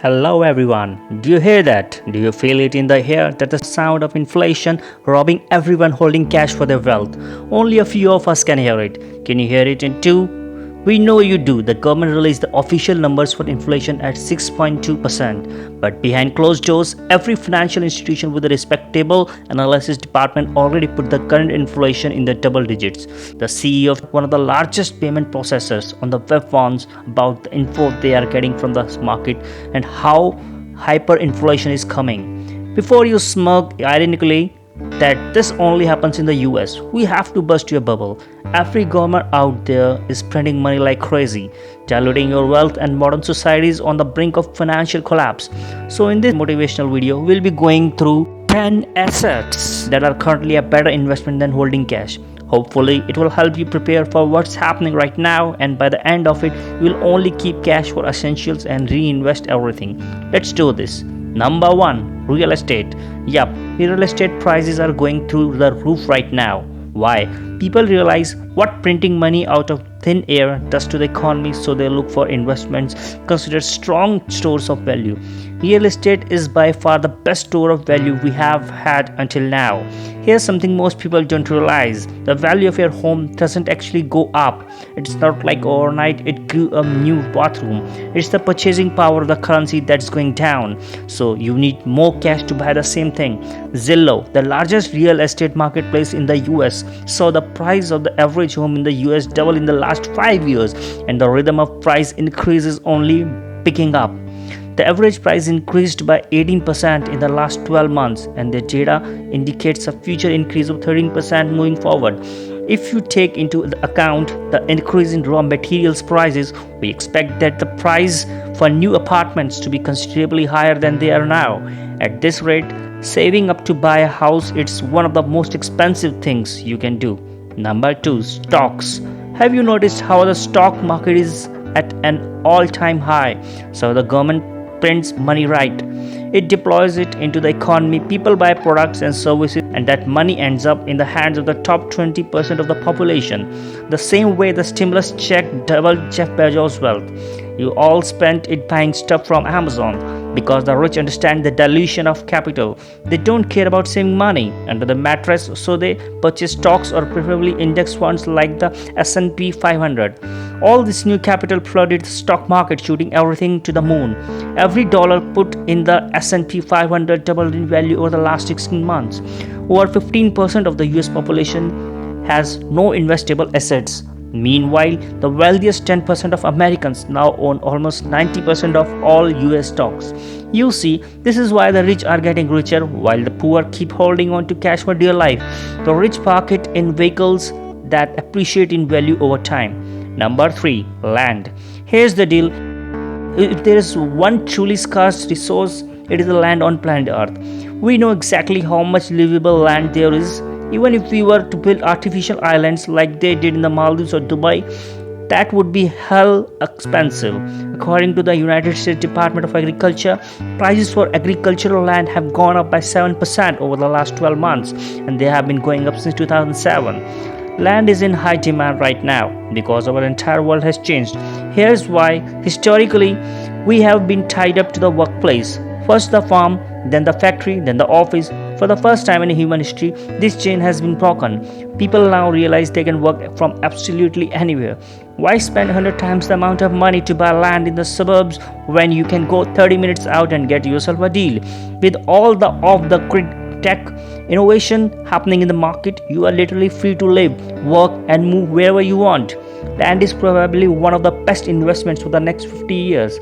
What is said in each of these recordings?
Hello everyone. Do you hear that? Do you feel it in the air that the sound of inflation robbing everyone holding cash for their wealth? Only a few of us can hear it. Can you hear it in too? We know you do. The government released the official numbers for inflation at 6.2%. But behind closed doors, every financial institution with a respectable analysis department already put the current inflation in the double digits. The CEO of one of the largest payment processors on the web warns about the info they are getting from the market and how hyperinflation is coming. Before you smirk ironically that this only happens in the US, we have to bust your bubble. Every government out there is printing money like crazy, diluting your wealth, and modern society is on the brink of financial collapse. So, in this motivational video, we'll be going through 10 assets that are currently a better investment than holding cash. Hopefully, it will help you prepare for what's happening right now, and by the end of it, you will only keep cash for essentials and reinvest everything. Let's do this. Number 1, real estate. Yup, real estate prices are going through the roof right now. Why? People realize what printing money out of thin air does to the economy, so they look for investments considered strong stores of value. Real estate is by far the best store of value we have had until now. Here's something most people don't realize: the value of your home doesn't actually go up. It's not like overnight it grew a new bathroom. It's the purchasing power of the currency that's going down. So you need more cash to buy the same thing. Zillow, the largest real estate marketplace in the US, saw the price of the average home in the US double in the last 5 years, and the rhythm of price increase is only picking up. The average price increased by 18% in the last 12 months, and the data indicates a future increase of 13% moving forward. If you take into account the increase in raw materials prices, we expect that the price for new apartments to be considerably higher than they are now. At this rate, saving up to buy a house is one of the most expensive things you can do. Number 2, stocks. Have you noticed how the stock market is at an all-time high? So the government prints money, right? It deploys it into the economy. People buy products and services, and that money ends up in the hands of the top 20% of the population. The same way the stimulus check doubled Jeff Bezos' wealth. You all spent it buying stuff from Amazon, because the rich understand the dilution of capital. They don't care about saving money under the mattress, so they purchase stocks or preferably index funds like the S&P 500. All this new capital flooded the stock market, shooting everything to the moon. Every dollar put in the S&P 500 doubled in value over the last 16 months. Over 15% of the US population has no investable assets. Meanwhile, the wealthiest 10% of Americans now own almost 90% of all US stocks. You see, this is why the rich are getting richer while the poor keep holding on to cash for dear life. The rich park it in vehicles that appreciate in value over time. Number 3, land. Here's the deal. If there is one truly scarce resource, it is the land on planet Earth. We know exactly how much livable land there is. Even if we were to build artificial islands like they did in the Maldives or Dubai, that would be hell expensive. According to the United States Department of Agriculture, prices for agricultural land have gone up by 7% over the last 12 months, and they have been going up since 2007. Land is in high demand right now because our entire world has changed. Here's why. Historically, we have been tied up to the workplace. First the farm, then the factory, then the office. For the first time in human history, this chain has been broken. People now realize they can work from absolutely anywhere. Why spend 100 times the amount of money to buy land in the suburbs when you can go 30 minutes out and get yourself a deal? With all the off-the-grid tech innovation happening in the market, you are literally free to live, work, and move wherever you want. Land is probably one of the best investments for the next 50 years.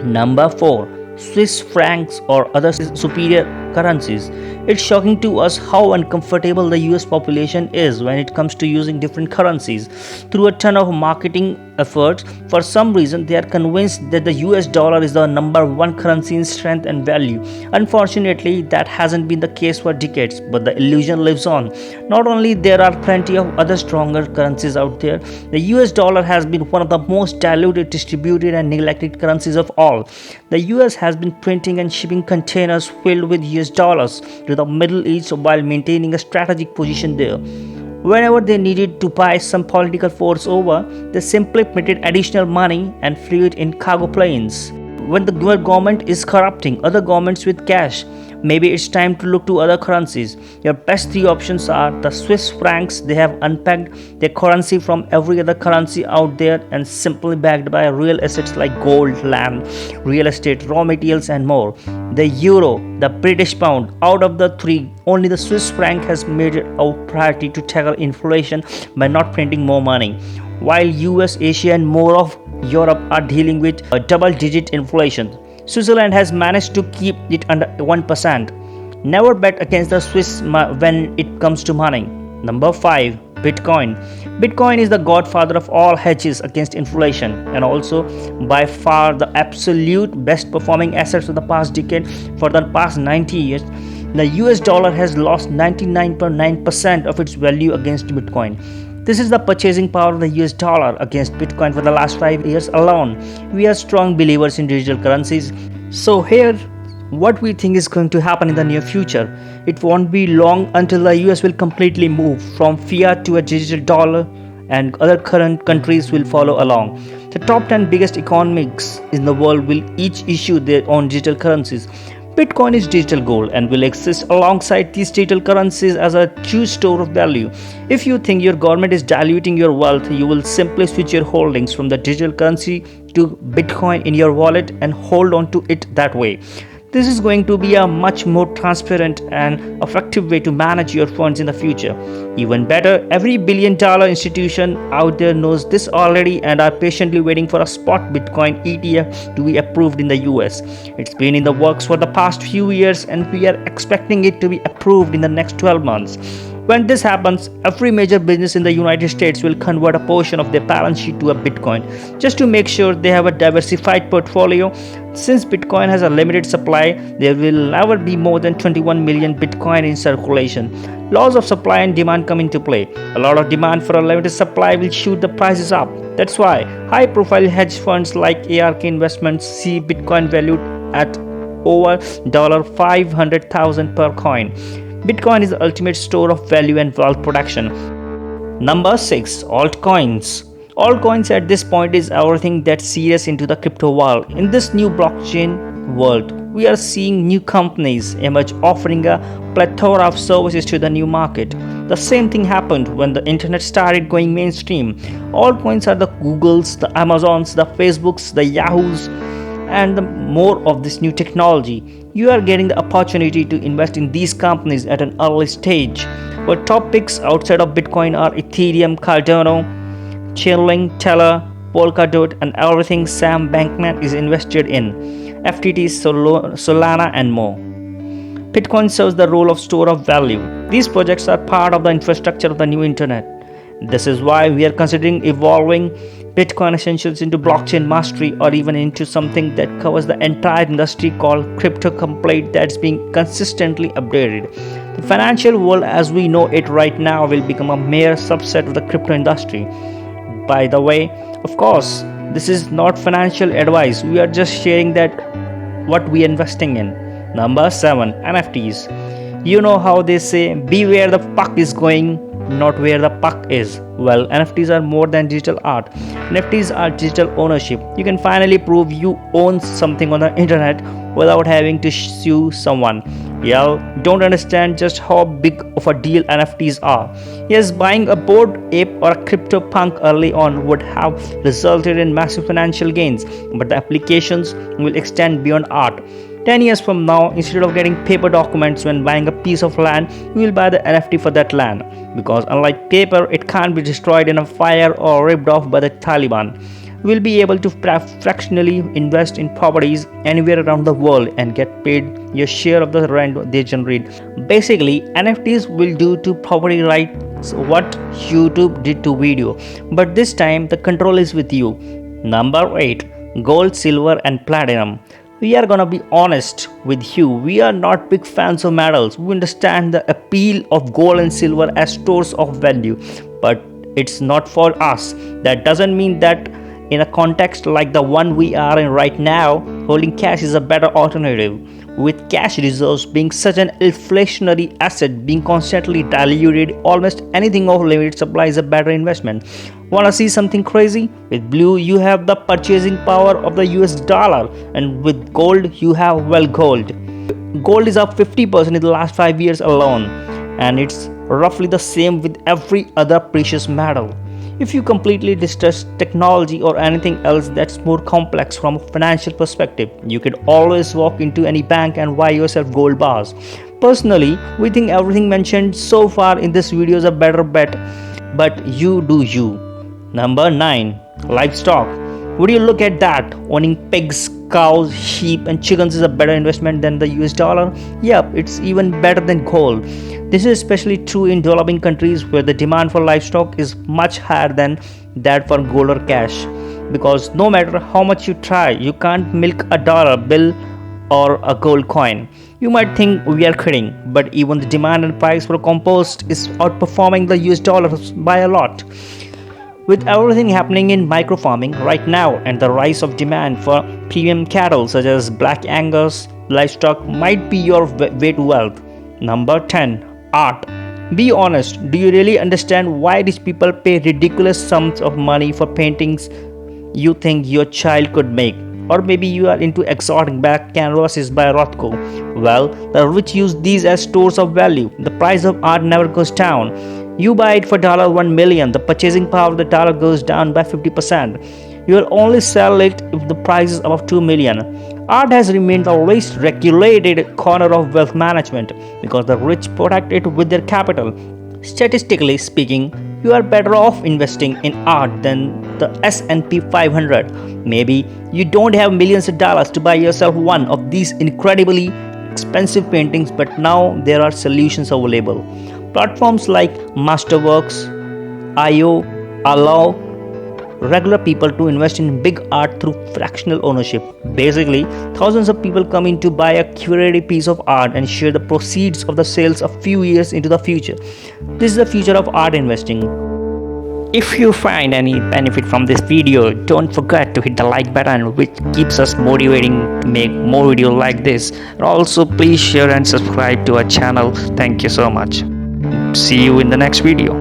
Number 4, Swiss francs or other superior currencies. It's shocking to us how uncomfortable the US population is when it comes to using different currencies. Through a ton of marketing efforts, for some reason they are convinced that the US dollar is the number one currency in strength and value. Unfortunately, that hasn't been the case for decades, but the illusion lives on. Not only there are plenty of other stronger currencies out there, the US dollar has been one of the most diluted, distributed, and neglected currencies of all. The US has been printing and shipping containers filled with US dollars to the Middle East while maintaining a strategic position there. Whenever they needed to buy some political force over, they simply printed additional money and flew it in cargo planes. when the government is corrupting other governments with cash, maybe it's time to look to other currencies. Your best three options are the Swiss francs. They have unpacked their currency from every other currency out there and simply backed by real assets like gold, land, real estate, raw materials, and more. The euro, the British pound. Out of the three, only the Swiss franc has made it a priority to tackle inflation by not printing more money. While US, Asia, and more of Europe are dealing with a double digit inflation, Switzerland has managed to keep it under 1%. Never bet against the Swiss when it comes to money. Number 5. Bitcoin. Bitcoin is the godfather of all hedges against inflation and also by far the absolute best performing assets of the past decade. For the past 90 years, the US dollar has lost 99.9% of its value against Bitcoin. This is the purchasing power of the US dollar against Bitcoin for the last 5 years alone. We are strong believers in digital currencies. So here, what we think is going to happen in the near future. It won't be long until the US will completely move from fiat to a digital dollar and other current countries will follow along. The top 10 biggest economies in the world will each issue their own digital currencies. Bitcoin is digital gold and will exist alongside these digital currencies as a true store of value. If you think your government is diluting your wealth, you will simply switch your holdings from the digital currency to Bitcoin in your wallet and hold on to it that way. This is going to be a much more transparent and effective way to manage your funds in the future. Even better, every billion-dollar institution out there knows this already and are patiently waiting for a spot Bitcoin ETF to be approved in the US. It's been in the works for the past few years and we are expecting it to be approved in the next 12 months. When this happens, every major business in the United States will convert a portion of their balance sheet to a Bitcoin just to make sure they have a diversified portfolio. Since Bitcoin has a limited supply, there will never be more than 21 million Bitcoin in circulation. Laws of supply and demand come into play. A lot of demand for a limited supply will shoot the prices up. That's why high-profile hedge funds like ARK Investments see Bitcoin valued at over $500,000 per coin. Bitcoin is the ultimate store of value and wealth production. Number 6. Altcoins. Altcoins at this point is everything that's serious into the crypto world. In this new blockchain world, we are seeing new companies emerge offering a plethora of services to the new market. The same thing happened when the internet started going mainstream. Altcoins are the Googles, the Amazons, the Facebooks, the Yahoos, and the more of this new technology. You are getting the opportunity to invest in these companies at an early stage. But top picks outside of Bitcoin are Ethereum, Cardano, Chainlink, Tether, Polkadot, and everything Sam Bankman is invested in, FTT, Solana, and more. Bitcoin serves the role of store of value. These projects are part of the infrastructure of the new internet. This is why we are considering evolving Bitcoin Essentials into blockchain mastery or even into something that covers the entire industry called crypto complete that's being consistently updated. The financial world as we know it right now will become a mere subset of the crypto industry. By the way, of course, this is not financial advice. We are just sharing that what we are investing in. Number 7. NFTs. You know how they say, be where the puck is going, not where the puck is. Well, NFTs are more than digital art. NFTs are digital ownership. You can finally prove you own something on the internet without having to sue someone. Y'all don't understand just how big of a deal NFTs are. Yes, buying a Bored Ape or a CryptoPunk early on would have resulted in massive financial gains, but the applications will extend beyond art. 10 years from now, instead of getting paper documents when buying a piece of land, you will buy the NFT for that land. Because unlike paper, it can't be destroyed in a fire or ripped off by the Taliban. You will be able to fractionally invest in properties anywhere around the world and get paid your share of the rent they generate. Basically, NFTs will do to property rights what YouTube did to video. But this time, the control is with you. Number 8. Gold, silver, and platinum. We are gonna be honest with you. We are not big fans of metals. We understand the appeal of gold and silver as stores of value, but it's not for us. That doesn't mean that in a context like the one we are in right now, holding cash is a better alternative. with cash reserves being such an inflationary asset being constantly diluted, almost anything of limited supply is a better investment. Wanna see something crazy? With blue, you have the purchasing power of the US dollar, and with gold, you have, well, gold. Gold is up 50% in the last 5 years alone, and it's roughly the same with every other precious metal. If you completely distrust technology or anything else that's more complex from a financial perspective, you can always walk into any bank and buy yourself gold bars. Personally, we think everything mentioned so far in this video is a better bet, but you do you. Number 9. Livestock. Would you look at that? Owning pigs, cows, sheep, and chickens is a better investment than the US dollar? Yep, it's even better than gold. This is especially true in developing countries where the demand for livestock is much higher than that for gold or cash. Because no matter how much you try, you can't milk a dollar bill or a gold coin. You might think we are kidding, but even the demand and price for compost is outperforming the US dollar by a lot. With everything happening in microfarming right now and the rise of demand for premium cattle such as Black Angus, livestock might be your way to wealth. Number 10. Art. Be honest, do you really understand why these people pay ridiculous sums of money for paintings you think your child could make? Or maybe you are into exotic black canvases by Rothko. Well, the rich use these as stores of value. The price of art never goes down. You buy it for $1 million, the purchasing power of the dollar goes down by 50%. You will only sell it if the price is above $2 million. Art has remained the least regulated corner of wealth management because the rich protect it with their capital. Statistically speaking, you are better off investing in art than the S&P 500. Maybe you don't have millions of dollars to buy yourself one of these incredibly expensive paintings, but now there are solutions available. Platforms like Masterworks.io allow regular people to invest in big art through fractional ownership. Basically, thousands of people come in to buy a curated piece of art and share the proceeds of the sales a few years into the future. This is the future of art investing. If you find any benefit from this video, don't forget to hit the like button, which keeps us motivating to make more videos like this. And also, please share and subscribe to our channel. Thank you so much. See you in the next video.